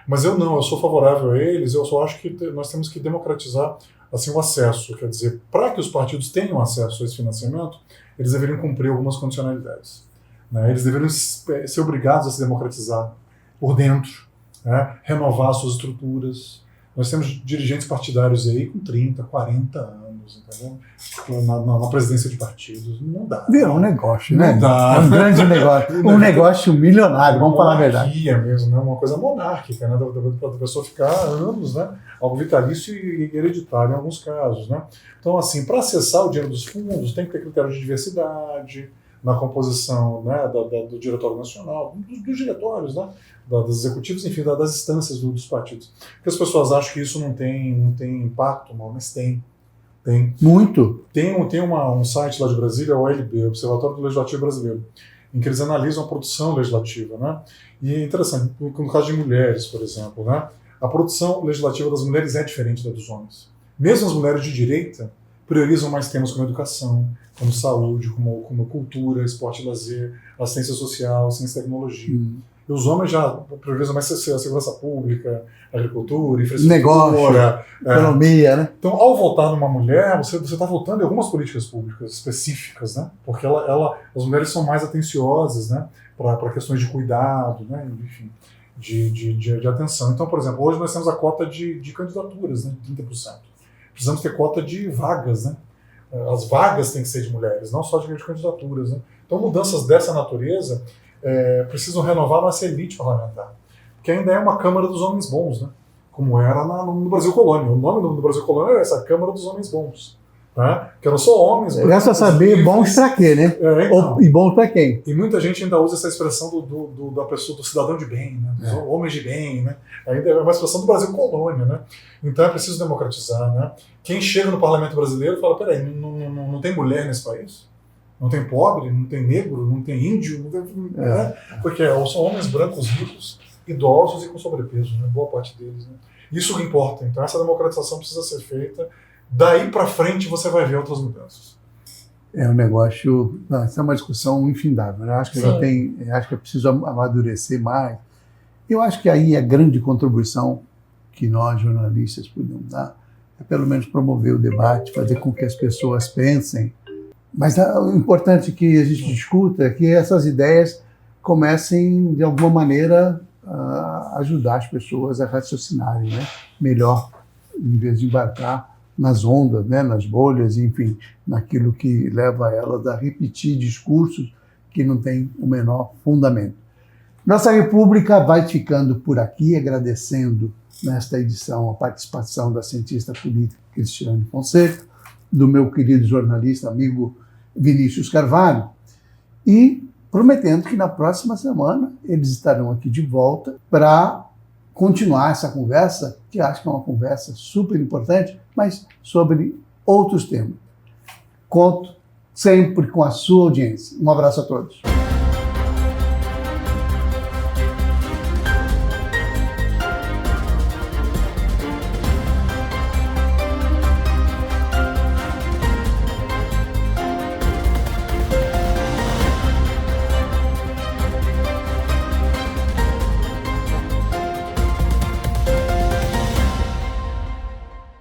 Mas eu sou favorável a eles, eu só acho que nós temos que democratizar assim, o acesso. Quer dizer, para que os partidos tenham acesso a esse financiamento, eles deveriam cumprir algumas condicionalidades. Né? Eles deveriam ser obrigados a se democratizar por dentro, né? Renovar suas estruturas. Nós temos dirigentes partidários aí com 30, 40 anos, entendeu? Na presidência de partidos. Não dá. Virou um negócio, né? Não dá. É um grande negócio. Um negócio milionário, vamos falar a verdade. Monarquia mesmo, né? Uma coisa monárquica, né? Da pessoa ficar anos, né? Algo vitalício e hereditário em alguns casos, né? Então, assim, para acessar o dinheiro dos fundos, tem que ter critérios de diversidade na composição, né, do Diretório Nacional, dos diretórios, né, dos executivos, enfim, das instâncias dos partidos. Porque as pessoas acham que isso não tem impacto, mas tem. Muito. Tem um site lá de Brasília, o OLB, Observatório do Legislativo Brasileiro, em que eles analisam a produção legislativa. Né? E é interessante, no caso de mulheres, por exemplo, né, a produção legislativa das mulheres é diferente da dos homens. Mesmo as mulheres de direita priorizam mais temas como educação, como saúde, como cultura, esporte e lazer, assistência social, ciência e tecnologia. E os homens já priorizam mais a segurança pública, agricultura, infraestrutura, negócio, economia, né? Então, ao votar numa mulher, você está votando em algumas políticas públicas específicas, né? Porque as mulheres são mais atenciosas, né? Para questões de cuidado, né? Enfim, de atenção. Então, por exemplo, hoje nós temos a cota de candidaturas, né? 30%. Precisamos ter cota de vagas, né? As vagas têm que ser de mulheres, não só de candidaturas, né? Então, mudanças dessa natureza precisam renovar nossa elite parlamentar, que ainda é uma Câmara dos Homens Bons, né? Como era no Brasil Colônia. O nome do Brasil Colônia era essa Câmara dos Homens Bons. Né? Que eram só homens. Resta saber bons para quê, né? Então, e bons para quem? E muita gente ainda usa essa expressão da pessoa, do cidadão de bem, né? Dos homens de bem, né? Ainda é uma expressão do Brasil Colônia, né? Então é preciso democratizar, né? Quem chega no parlamento brasileiro fala, peraí, não tem mulher nesse país? Não tem pobre, não tem negro, não tem índio, não tem, né? Porque são homens brancos, ricos, idosos e com sobrepeso, né? Boa parte deles, né? Isso que importa. Então essa democratização precisa ser feita. Daí para frente você vai ver outras mudanças. É um negócio. Essa é uma discussão infindável. Né? Acho que acho que é preciso amadurecer mais. Eu acho que aí a grande contribuição que nós jornalistas podemos dar é pelo menos promover o debate, fazer com que as pessoas pensem. Mas o importante que a gente discuta é que essas ideias comecem de alguma maneira a ajudar as pessoas a raciocinarem, né? Melhor, em vez de embarcar nas ondas, né, nas bolhas, enfim, naquilo que leva elas a repetir discursos que não têm o menor fundamento. Nossa República vai ficando por aqui, agradecendo nesta edição a participação da cientista política Cristiane Fonseca, do meu querido jornalista amigo Vinícius Carvalho, e prometendo que na próxima semana eles estarão aqui de volta para continuar essa conversa, que acho que é uma conversa super importante, mas sobre outros temas. Conto sempre com a sua audiência. Um abraço a todos.